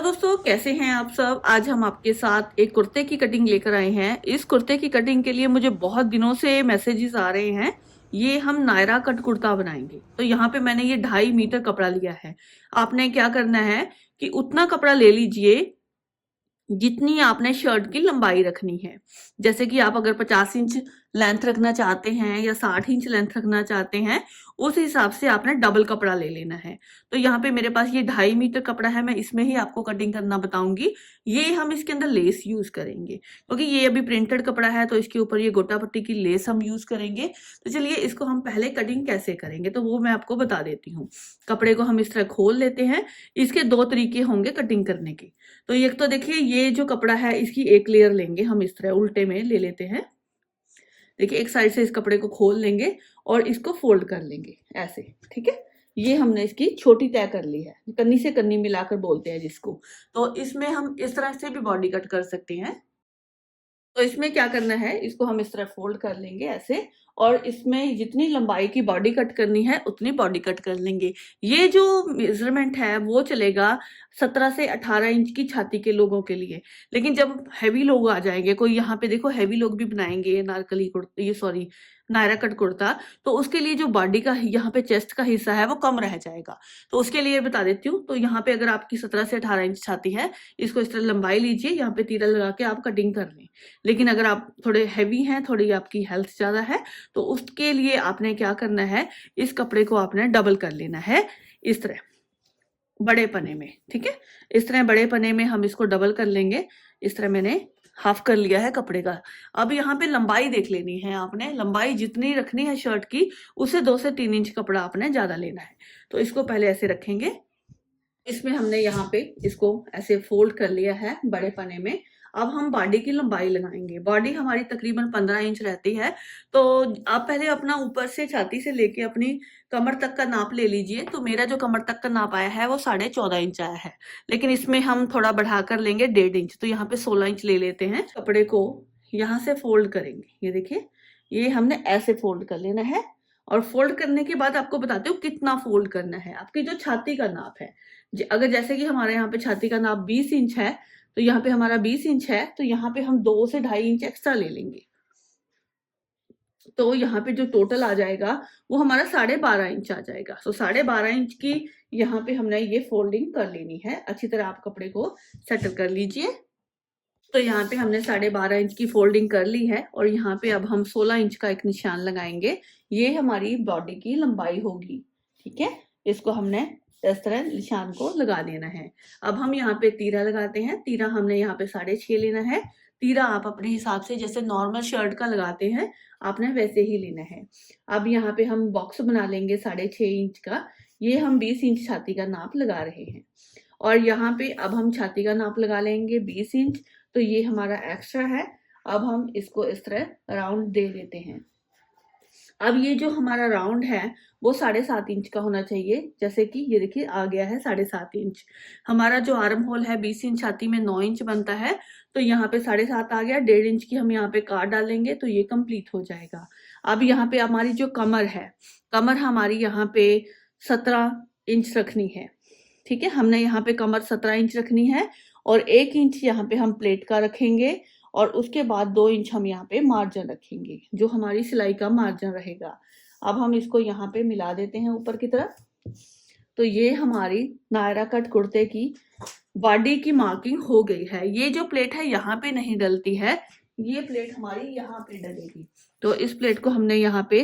दोस्तों, कैसे हैं आप सब। आज हम आपके साथ एक कुर्ते की कटिंग लेकर आए हैं। इस कुर्ते की कटिंग के लिए मुझे बहुत दिनों से मैसेजेस आ रहे हैं। ये हम नायरा कट कुर्ता बनाएंगे। तो यहाँ पे मैंने ये 2.5 मीटर कपड़ा लिया है। आपने क्या करना है कि उतना कपड़ा ले लीजिए जितनी आपने शर्ट की लंबाई रखनी है। जैसे कि आप अगर 50 इंच लेंथ रखना चाहते हैं या 60 इंच लेंथ रखना चाहते हैं, उस हिसाब से आपने डबल कपड़ा ले लेना है। तो यहाँ पे मेरे पास ये 2.5 मीटर कपड़ा है। मैं इसमें ही आपको कटिंग करना बताऊंगी। ये हम इसके अंदर लेस यूज करेंगे क्योंकि ये अभी प्रिंटेड कपड़ा है, तो इसके ऊपर ये गोटा पट्टी की लेस हम यूज करेंगे। तो चलिए इसको हम पहले कटिंग कैसे करेंगे तो वो मैं आपको बता देती हूँ। कपड़े को हम इस तरह खोल लेते हैं। इसके 2 तरीके होंगे कटिंग करने के। तो एक तो देखिए, ये जो कपड़ा है इसकी एक लेयर लेंगे हम, इस तरह उल्टे में ले लेते हैं। देखिए, एक साइड से इस कपड़े को खोल लेंगे और इसको फोल्ड कर लेंगे ऐसे। ठीक है, ये हमने इसकी छोटी तय कर ली है, कन्नी से कन्नी मिलाकर बोलते हैं जिसको। तो इसमें हम इस तरह से भी बॉडी कट कर सकते हैं। तो इसमें क्या करना है, इसको हम इस तरह फोल्ड कर लेंगे ऐसे, और इसमें जितनी लंबाई की बॉडी कट करनी है उतनी बॉडी कट कर लेंगे। ये जो मेजरमेंट है वो चलेगा 17 से 18 इंच की छाती के लोगों के लिए। लेकिन जब हैवी लोग आ जाएंगे, कोई यहाँ पे देखो हैवी लोग भी बनाएंगे नारकली कुर्ता, ये सॉरी नायरा कट कुर्ता, तो उसके लिए जो बॉडी का यहाँ पे चेस्ट का हिस्सा है वो कम रह जाएगा। तो उसके लिए बता देती हूँ। तो यहाँ पे अगर आपकी 17 से 18 इंच छाती है, इसको इस तरह लंबाई लीजिए, यहाँ पे तीरा लगा के आप कटिंग कर लें। लेकिन अगर आप थोड़े हैवी हैं, थोड़ी आपकी हेल्थ ज्यादा है, तो उसके लिए आपने क्या करना है, इस कपड़े को आपने डबल कर लेना है इस तरह बड़े पने में। ठीक है, इस तरह बड़े पने में हम इसको डबल कर लेंगे। इस तरह मैंने हाफ कर लिया है कपड़े का। अब यहाँ पे लंबाई देख लेनी है आपने। लंबाई जितनी रखनी है शर्ट की, उससे 2 से 3 इंच कपड़ा आपने ज्यादा लेना है। तो इसको पहले ऐसे रखेंगे। इसमें हमने यहाँ पे इसको ऐसे फोल्ड कर लिया है बड़े पने में। अब हम बॉडी की लंबाई लगाएंगे। बॉडी हमारी तकरीबन 15 इंच रहती है। तो आप पहले अपना ऊपर से छाती से लेके अपनी कमर तक का नाप ले लीजिए। तो मेरा जो कमर तक का नाप आया है वो 14.5 इंच आया है। लेकिन इसमें हम थोड़ा बढ़ा कर लेंगे 1.5 इंच। तो यहाँ पे 16 इंच ले लेते हैं। कपड़े को यहाँ से फोल्ड करेंगे। ये देखिए, ये हमने ऐसे फोल्ड कर लेना है। और फोल्ड करने के बाद आपको बताती हूँ कितना फोल्ड करना है। आपकी जो छाती का नाप है, अगर जैसे कि हमारे यहाँ पे छाती का नाप 20 इंच है, तो यहाँ पे हमारा 20 इंच है, तो यहाँ पे हम 2 से 2.5 इंच एक्स्ट्रा ले लेंगे। तो यहाँ पे जो टोटल आ जाएगा वो हमारा 12.5 इंच आ जाएगा। तो 12.5 इंच की यहाँ पे हमने ये फोल्डिंग कर लेनी है। अच्छी तरह आप कपड़े को सेटल कर लीजिए। तो यहाँ पे हमने 12.5 इंच की फोल्डिंग कर ली है, और यहाँ पे अब हम 16 इंच का एक निशान लगाएंगे। ये हमारी बॉडी की लंबाई होगी। ठीक है, इसको हमने इस तरह निशान को लगा देना है। अब हम यहाँ पे तीरा लगाते हैं। तीरा हमने यहाँ पे 6.5 लेना है। तीरा आप अपने हिसाब से जैसे नॉर्मल शर्ट का लगाते हैं, आपने वैसे ही लेना है। अब यहाँ पे हम बॉक्स बना लेंगे 6.5 इंच का। ये हम 20 इंच छाती का नाप लगा रहे हैं। और यहाँ पे अब हम छाती का नाप लगा लेंगे 20 इंच। तो ये हमारा एक्स्ट्रा है। अब हम इसको इस तरह राउंड दे देते हैं। अब ये जो हमारा राउंड है वो 7.5 इंच का होना चाहिए। जैसे कि ये देखिए आ गया है 7.5 इंच। हमारा जो आर्म होल है 20 इंच, छाती में 9 इंच बनता है, तो यहाँ पे 7.5 आ गया। 1.5 इंच की हम यहाँ पे काट डालेंगे तो ये कंप्लीट हो जाएगा। अब यहाँ पे हमारी जो कमर है, कमर हमारी यहाँ पे 17 इंच रखनी है। ठीक है, हमने यहाँ पे कमर 17 इंच रखनी है, और 1 इंच यहाँ पे हम प्लेट का रखेंगे, और उसके बाद 2 इंच हम यहाँ पे मार्जिन रखेंगे, जो हमारी सिलाई का मार्जिन रहेगा। अब हम इसको यहाँ पे मिला देते हैं ऊपर की तरफ। तो ये हमारी नायरा कट कुर्ते की बॉडी की मार्किंग हो गई है। ये जो प्लेट है यहाँ पे नहीं डलती है, ये प्लेट हमारी यहाँ पे डलेगी। तो इस प्लेट को हमने यहाँ पे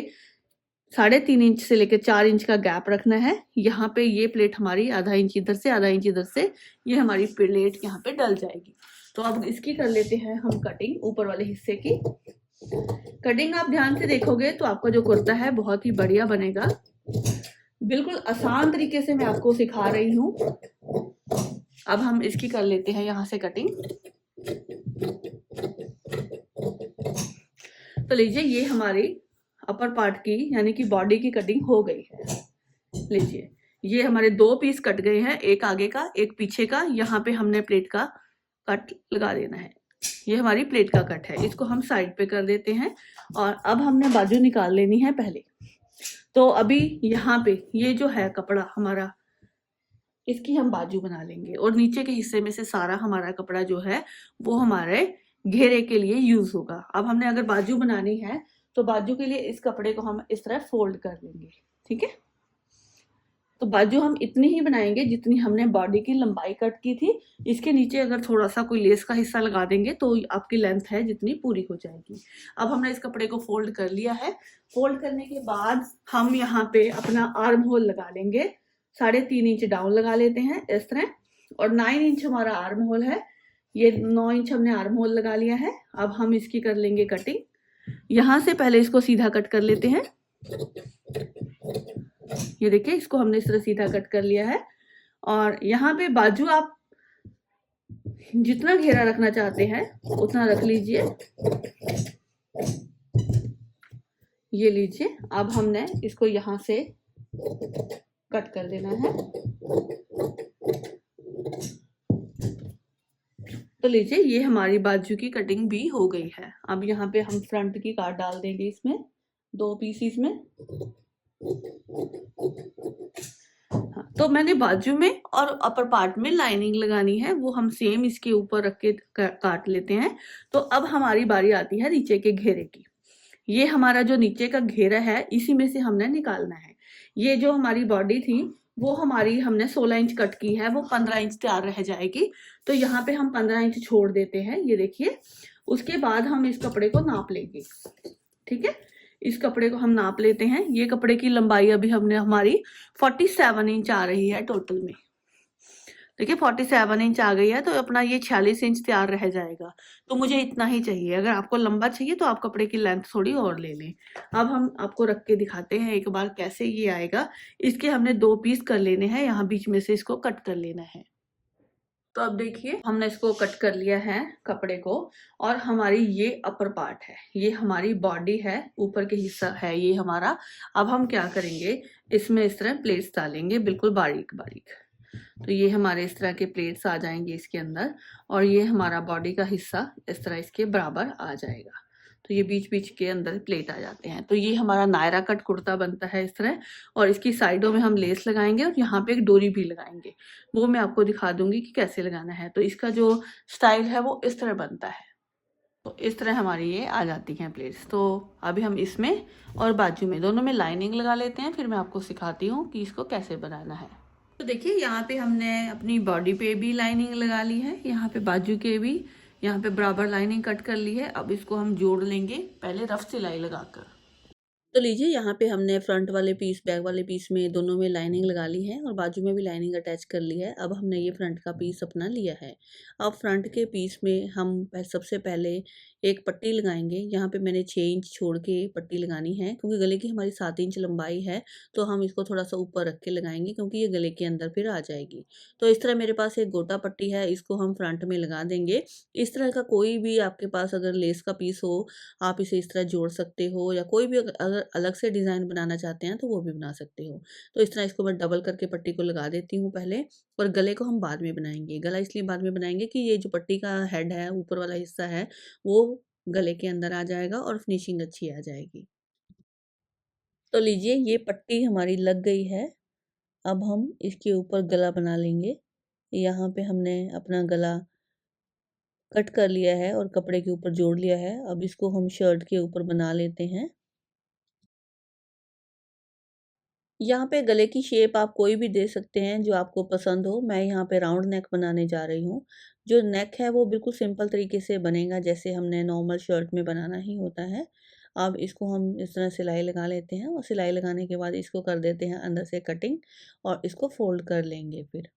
3.5 इंच से लेकर 4 इंच का गैप रखना है। यहाँ पे ये प्लेट हमारी आधा इंच इधर से, आधा इंच इधर से, ये हमारी प्लेट यहाँ पे डल जाएगी। तो अब इसकी कर लेते हैं हम कटिंग, ऊपर वाले हिस्से की कटिंग। आप ध्यान से देखोगे तो आपका जो कुर्ता है बहुत ही बढ़िया बनेगा। बिल्कुल आसान तरीके से मैं आपको सिखा रही हूँ। अब हम इसकी कर लेते हैं यहाँ से कटिंग। तो लीजिए, ये हमारी अपर पार्ट की यानी कि बॉडी की कटिंग हो गई है। लीजिए, ये हमारे 2 पीस कट गए हैं, एक आगे का एक पीछे का। यहाँ पे हमने प्लेट का कट लगा देना है। ये हमारी प्लेट का कट है, इसको हम साइड पे कर देते हैं। और अब हमने बाजू निकाल लेनी है पहले। तो अभी यहाँ पे ये जो है कपड़ा हमारा इसकी हम बाजू बना लेंगे और नीचे के हिस्से में से सारा हमारा कपड़ा जो है वो हमारे घेरे के लिए यूज होगा। अब हमने अगर बाजू बनानी है तो बाजू के लिए इस कपड़े को हम इस तरह फोल्ड कर लेंगे। ठीक है, तो बाजू हम इतनी ही बनाएंगे जितनी हमने बॉडी की लंबाई कट की थी। इसके नीचे अगर थोड़ा सा कोई लेस का हिस्सा लगा देंगे तो आपकी लेंथ है जितनी पूरी हो जाएगी। अब हमने इस कपड़े को फोल्ड कर लिया है। फोल्ड करने के बाद हम यहाँ पे अपना आर्म होल लगा लेंगे। 3.5 इंच डाउन लगा लेते हैं इस तरह, और 9 इंच हमारा आर्म होल है। ये 9 इंच हमने आर्म होल लगा लिया है। अब हम इसकी कर लेंगे कटिंग। यहाँ से पहले इसको सीधा कट कर लेते हैं। ये देखिए, इसको हमने इस तरह सीधा कट कर लिया है। और यहाँ पे बाजू आप जितना घेरा रखना चाहते हैं उतना रख लीजिए। ये लीजिए, अब हमने इसको यहाँ से कट कर देना है। तो लीजिए, ये हमारी बाजू की कटिंग भी हो गई है। अब यहाँ पे हम फ्रंट की काट डाल देंगे इसमें 2 पीसीस में। हाँ, तो मैंने बाजू में और अपर पार्ट में लाइनिंग लगानी है, वो हम सेम इसके ऊपर रख के काट लेते हैं। तो अब हमारी बारी आती है नीचे के घेरे की। ये हमारा जो नीचे का घेरा है इसी में से हमने निकालना है। ये जो हमारी बॉडी थी वो हमारी हमने 16 इंच कट की है, वो 15 इंच तैयार रह जाएगी। तो यहाँ पे हम 15 इंच छोड़ देते हैं, ये देखिए। उसके बाद हम इस कपड़े को नाप लेंगे। ठीक है, इस कपड़े को हम नाप लेते हैं। ये कपड़े की लंबाई अभी हमने हमारी 47 इंच आ रही है टोटल में। देखिए 47 इंच आ गई है, तो अपना ये 46 इंच तैयार रह जाएगा। तो मुझे इतना ही चाहिए। अगर आपको लंबा चाहिए तो आप कपड़े की लेंथ थोड़ी और ले लें। अब हम आपको रख के दिखाते हैं एक बार कैसे ये आएगा। इसके हमने 2 पीस कर लेने हैं, यहाँ बीच में से इसको कट कर लेना है। तो अब देखिए, हमने इसको कट कर लिया है कपड़े को। और हमारी ये अपर पार्ट है, ये हमारी बॉडी है, ऊपर के हिस्सा है ये हमारा। अब हम क्या करेंगे, इसमें इस तरह प्लेट्स डालेंगे, बिल्कुल बारीक बारीक। तो ये हमारे इस तरह के प्लेट्स आ जाएंगे इसके अंदर, और ये हमारा बॉडी का हिस्सा इस तरह इसके बराबर आ जाएगा। तो ये बीच बीच के अंदर प्लेट आ जाते हैं। तो ये हमारा नायरा कट कुर्ता बनता है इस तरह। और इसकी साइडों में हम लेस लगाएंगे और यहाँ पे एक डोरी भी लगाएंगे, वो मैं आपको दिखा दूंगी कि कैसे लगाना है। तो इसका जो स्टाइल है वो इस तरह बनता है। तो इस तरह हमारी ये आ जाती हैं प्लेट्स। तो अभी हम इसमें और बाजू में दोनों में लाइनिंग लगा लेते हैं, फिर मैं आपको सिखाती हूँ कि इसको कैसे बनाना है। तो देखिए, यहाँ पे हमने अपनी बॉडी पे भी लाइनिंग लगा ली है, यहाँ पे बाजू के भी, यहाँ पे बराबर लाइनिंग कट कर ली है। अब इसको हम जोड़ लेंगे पहले रफ सिलाई लगाकर। तो लीजिए, यहाँ पे हमने फ्रंट वाले पीस बैक वाले पीस में दोनों में लाइनिंग लगा ली है और बाजू में भी लाइनिंग अटैच कर ली है। अब हमने ये फ्रंट का पीस अपना लिया है। अब फ्रंट के पीस में हम सबसे पहले एक पट्टी लगाएंगे। यहाँ पे मैंने 6 इंच छोड़ के पट्टी लगानी है, क्योंकि गले की हमारी 7 इंच लंबाई है। तो हम इसको थोड़ा सा ऊपर रख के लगाएंगे, क्योंकि ये गले के अंदर फिर आ जाएगी। तो इस तरह मेरे पास एक गोटा पट्टी है, इसको हम फ्रंट में लगा देंगे। इस तरह का कोई भी आपके पास अगर लेस का पीस हो, आप इसे इस तरह जोड़ सकते हो, या कोई भी अगर अलग से डिज़ाइन बनाना चाहते हैं तो वो भी बना सकते हो। तो इस तरह इसको मैं डबल करके पट्टी को लगा देती हूँ पहले, और गले को हम बाद में बनाएंगे। गला इसलिए बाद में बनाएंगे कि ये जो पट्टी का हेड है, ऊपर वाला हिस्सा है, वो गले के अंदर आ जाएगा और फिनिशिंग अच्छी आ जाएगी। तो लीजिए, ये पट्टी हमारी लग गई है। अब हम इसके ऊपर गला बना लेंगे। यहाँ पे हमने अपना गला कट कर लिया है और कपड़े के ऊपर जोड़ लिया है। अब इसको हम शर्ट के ऊपर बना लेते हैं। यहाँ पे गले की शेप आप कोई भी दे सकते हैं जो आपको पसंद हो। मैं यहाँ पे राउंड नेक बनाने जा रही हूँ। जो नेक है वो बिल्कुल सिंपल तरीके से बनेगा, जैसे हमने नॉर्मल शर्ट में बनाना ही होता है। अब इसको हम इस तरह सिलाई लगा लेते हैं, और सिलाई लगाने के बाद इसको कर देते हैं अंदर से कटिंग, और इसको फोल्ड कर लेंगे। फिर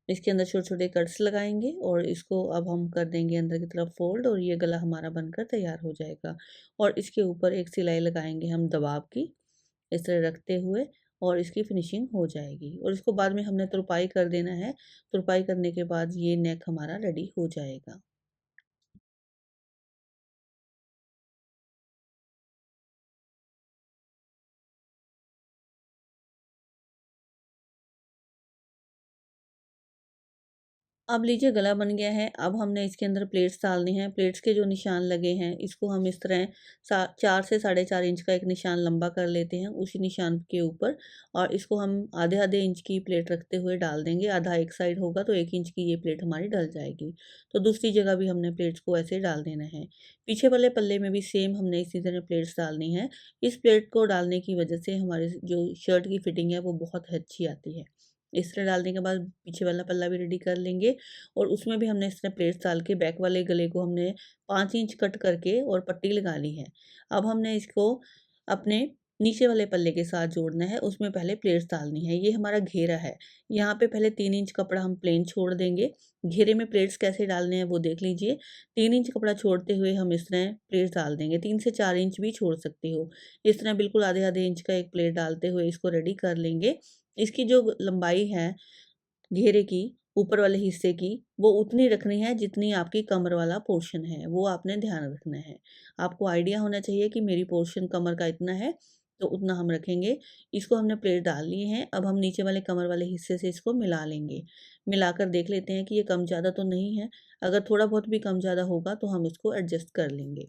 इसके अंदर छोटे-छोटे कट्स लगाएँगे और इसको अब हम कर देंगे अंदर की तरफ फ़ोल्ड, और ये गला हमारा बनकर तैयार हो जाएगा। और इसके ऊपर एक सिलाई लगाएँगे हम दबाव की, इस तरह रखते हुए, और इसकी फिनिशिंग हो जाएगी। और इसको बाद में हमने तुरपाई कर देना है। तुरपाई करने के बाद ये नेक हमारा रेडी हो जाएगा। अब लीजिए गला बन गया है। अब हमने इसके अंदर प्लेट्स डालनी हैं। प्लेट्स के जो निशान लगे हैं इसको हम इस तरह 4 से 4.5 इंच का एक निशान लंबा कर लेते हैं उसी निशान के ऊपर, और इसको हम आधे आधे इंच की प्लेट रखते हुए डाल देंगे। आधा एक साइड होगा तो 1 इंच की ये प्लेट हमारी डल जाएगी। तो दूसरी जगह भी हमने प्लेट्स को ऐसे डाल देना है। पीछे वाले पल्ले में भी सेम हमने इसी तरह प्लेट्स डालनी है। इस प्लेट को डालने की वजह से हमारे जो शर्ट की फिटिंग है वो बहुत अच्छी आती है। इस तरह डालने के बाद पीछे वाला पल्ला भी रेडी कर लेंगे, और उसमें भी हमने इस तरह प्लेट्स डाल के बैक वाले गले को हमने 5 इंच कट करके और पट्टी लगा ली है। अब हमने इसको अपने नीचे वाले पल्ले के साथ जोड़ना है, उसमें पहले प्लेट्स डालनी है। ये हमारा घेरा है। यहाँ पे पहले 3 इंच कपड़ा हम प्लेन छोड़ देंगे। घेरे में प्लेट्स कैसे डालने हैं वो देख लीजिए। 3 इंच कपड़ा छोड़ते हुए हम इस तरह प्लेट्स डाल देंगे। 3 से 4 इंच भी छोड़ सकते हो। इस तरह बिल्कुल आधे-आधे इंच का एक प्लेट डालते हुए इसको रेडी कर लेंगे। इसकी जो लंबाई है घेरे की, ऊपर वाले हिस्से की, वो उतनी रखनी है जितनी आपकी कमर वाला पोर्शन है, वो आपने ध्यान रखना है। आपको आइडिया होना चाहिए कि मेरी पोर्शन कमर का इतना है, तो उतना हम रखेंगे। इसको हमने प्लेट डाल लिए हैं, अब हम नीचे वाले कमर वाले हिस्से से इसको मिला लेंगे। मिलाकर देख लेते हैं कि ये कम ज़्यादा तो नहीं है। अगर थोड़ा बहुत भी कम ज़्यादा होगा तो हम इसको एडजस्ट कर लेंगे।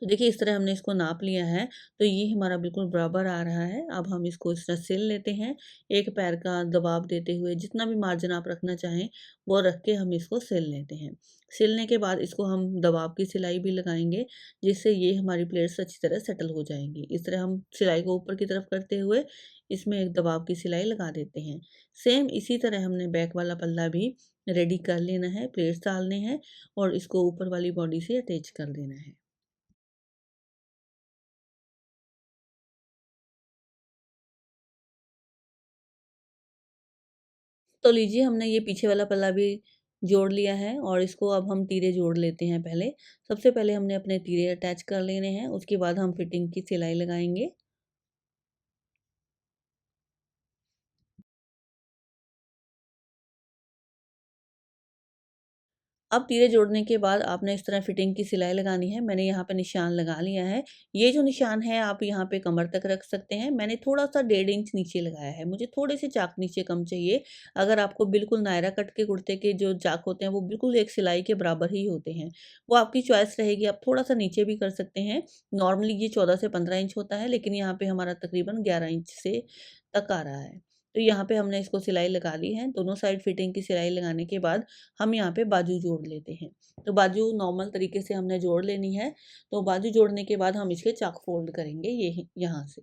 तो देखिए इस तरह हमने इसको नाप लिया है, तो ये हमारा बिल्कुल बराबर आ रहा है। अब हम इसको इस तरह सिल लेते हैं, एक पैर का दबाव देते हुए जितना भी मार्जिन आप रखना चाहें वो रख के हम इसको सिल लेते हैं। सिलने के बाद इसको हम दबाव की सिलाई भी लगाएँगे, जिससे ये हमारी प्लेट्स अच्छी तरह सेटल हो जाएँगी। इस तरह हम सिलाई को ऊपर की तरफ करते हुए इसमें एक दबाव की सिलाई लगा देते हैं। सेम इसी तरह हमने बैक वाला पल्ला भी रेडी कर लेना है, प्लेट्स डालने हैं और इसको ऊपर वाली बॉडी से अटैच कर देना है। तो लीजिए हमने ये पीछे वाला पल्ला भी जोड़ लिया है, और इसको अब हम तीरे जोड़ लेते हैं पहले। सबसे पहले हमने अपने तीरे अटैच कर लेने हैं, उसके बाद हम फिटिंग की सिलाई लगाएँगे। अब तीरे जोड़ने के बाद आपने इस तरह फिटिंग की सिलाई लगानी है। मैंने यहाँ पे निशान लगा लिया है। ये जो निशान है आप यहाँ पे कमर तक रख सकते हैं। मैंने थोड़ा-सा 1.5 इंच नीचे लगाया है। मुझे थोड़े से चाक नीचे कम चाहिए। अगर आपको बिल्कुल नायरा कट के कुर्ते के जो चाक होते हैं वो बिल्कुल एक सिलाई के बराबर ही होते हैं। वो आपकी चॉइस रहेगी, आप थोड़ा-सा नीचे भी कर सकते हैं। नॉर्मली ये 14 से 15 इंच होता है, लेकिन यहाँ पे हमारा तकरीबन 11 इंच से तक आ रहा है। तो यहाँ पे हमने इसको सिलाई लगा ली है। दोनों साइड फिटिंग की सिलाई लगाने के बाद हम यहाँ पे बाजू जोड़ लेते हैं। तो बाजू नॉर्मल तरीके से हमने जोड़ लेनी है। तो बाजू जोड़ने के बाद हम इसके चाक फ़ोल्ड करेंगे ये यहाँ से।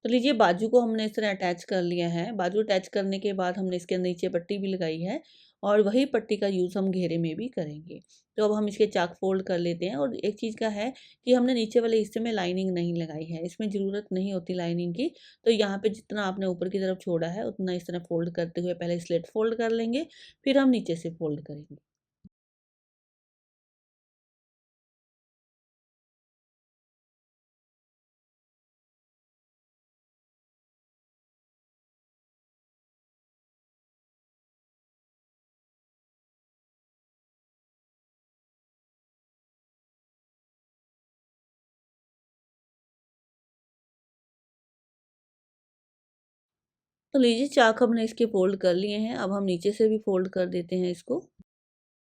तो लीजिए बाजू को हमने इस तरह अटैच कर लिया है। बाजू अटैच करने के बाद हमने इसके नीचे पट्टी भी लगाई है, और वही पट्टी का यूज़ हम घेरे में भी करेंगे। तो अब हम इसके चाक फ़ोल्ड कर लेते हैं, और एक चीज़ का है कि हमने नीचे वाले हिस्से में लाइनिंग नहीं लगाई है, इसमें ज़रूरत नहीं होती लाइनिंग की। तो यहाँ पे जितना आपने ऊपर की तरफ छोड़ा है उतना इस तरह फ़ोल्ड करते हुए पहले स्लिट फ़ोल्ड कर लेंगे, फिर हम नीचे से फ़ोल्ड करेंगे। तो लीजिए चाक हमने इसके फ़ोल्ड कर लिए हैं, अब हम नीचे से भी फ़ोल्ड कर देते हैं इसको।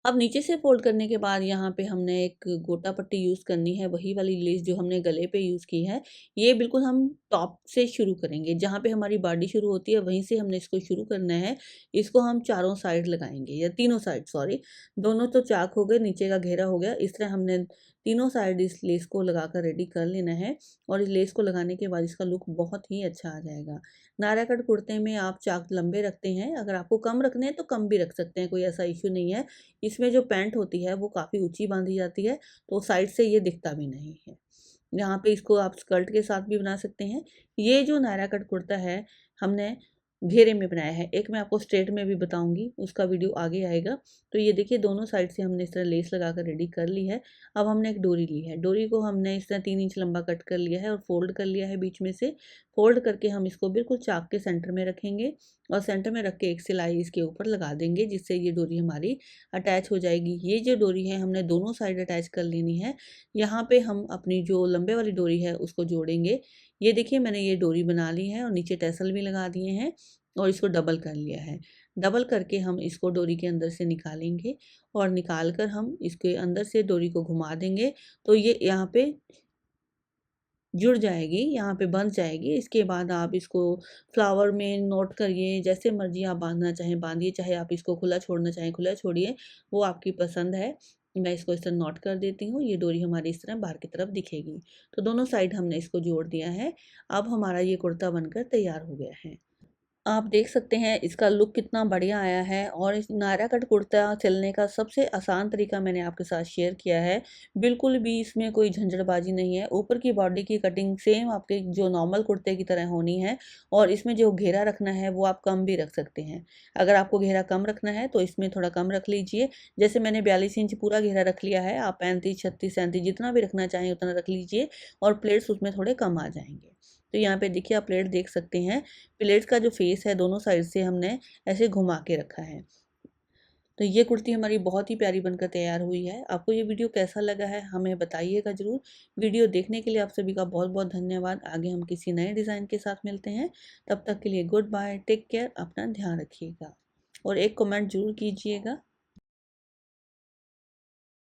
अब नीचे से फ़ोल्ड करने के बाद यहाँ पे हमने एक गोटा पट्टी यूज़ करनी है, वही वाली लेस जो हमने गले पे यूज़ की है। ये बिल्कुल हम टॉप से शुरू करेंगे, जहाँ पे हमारी बॉडी शुरू होती है वहीं से हमने इसको शुरू करना है। इसको हम चारों साइड लगाएँगे, या तीनों साइड सॉरी, दोनों तो चाक हो गए, नीचे का घेरा हो गया। इस तरह हमने तीनों साइड इस लेस को लगाकर रेडी कर लेना है, और इस लेस को लगाने के बाद इसका लुक बहुत ही अच्छा आ जाएगा। नायरा कट कुर्ते में आप चाक लंबे रखते हैं, अगर आपको कम रखने हैं तो कम भी रख सकते हैं, कोई ऐसा इश्यू नहीं है। इसमें जो पैंट होती है वो काफ़ी ऊँची बाँधी जाती है, तो साइड से ये दिखता भी नहीं है। यहाँ पे इसको आप स्कर्ट के साथ भी बना सकते हैं। ये जो नायरा कट कुर्ता है, हमने घेरे में बनाया है। एक मैं आपको स्ट्रेट में भी बताऊँगी, उसका वीडियो आगे आएगा। तो ये देखिए दोनों साइड से हमने इस तरह लेस लगाकर रेडी कर ली है। अब हमने एक डोरी ली है। डोरी को हमने इस तरह 3 इंच लंबा कट कर लिया है और फ़ोल्ड कर लिया है बीच में से। फ़ोल्ड करके हम इसको बिल्कुल चाक के सेंटर में रखेंगे, और सेंटर में रख के एक सिलाई इसके ऊपर लगा देंगे, जिससे ये डोरी हमारी अटैच हो जाएगी। ये जो डोरी है हमने दोनों साइड अटैच कर लेनी है। यहाँ पे हम अपनी जो लंबे वाली डोरी है उसको जोड़ेंगे। ये देखिए मैंने ये डोरी बना ली है और नीचे टैसल भी लगा दिए हैं और इसको डबल कर लिया है। डबल करके हम इसको डोरी के अंदर से निकालेंगे और निकाल कर हम इसके अंदर से डोरी को घुमा देंगे तो ये यहाँ पे जुड़ जाएगी, यहाँ पे बंध जाएगी। इसके बाद आप इसको फ्लावर में नोट करिए, जैसे मर्जी आप बांधना चाहें बांधिए, चाहे आप इसको खुला छोड़ना चाहें खुला छोड़िए, वो आपकी पसंद है। मैं इसको इस तरह नोट कर देती हूँ, ये डोरी हमारी इस तरह बाहर की तरफ दिखेगी। तो दोनों साइड हमने इसको जोड़ दिया है। अब हमारा ये कुर्ता बनकर तैयार हो गया है। आप देख सकते हैं इसका लुक कितना बढ़िया आया है और इस नायरा कट कुर्ता सिलने का सबसे आसान तरीका मैंने आपके साथ शेयर किया है। बिल्कुल भी इसमें कोई झंझटबाजी नहीं है। ऊपर की बॉडी की कटिंग सेम आपके जो नॉर्मल कुर्ते की तरह होनी है और इसमें जो घेरा रखना है वो आप कम भी रख सकते हैं। अगर आपको घेरा कम रखना है तो इसमें थोड़ा कम रख लीजिए। जैसे मैंने 42 इंच पूरा घेरा रख लिया है, आप 35, 36, 37 जितना भी रखना चाहें उतना रख लीजिए और प्लेट्स उसमें थोड़े कम आ जाएंगे। तो यहाँ पे देखिए आप प्लेट देख सकते हैं। प्लेट्स का जो फेस है दोनों साइड से हमने ऐसे घुमा के रखा है। तो ये कुर्ती हमारी बहुत ही प्यारी बनकर तैयार हुई है। आपको ये वीडियो कैसा लगा है हमें बताइएगा ज़रूर। वीडियो देखने के लिए आप सभी का बहुत बहुत धन्यवाद। आगे हम किसी नए डिज़ाइन के साथ मिलते हैं। तब तक के लिए गुड बाय, टेक केयर, अपना ध्यान रखिएगा और एक कमेंट ज़रूर कीजिएगा।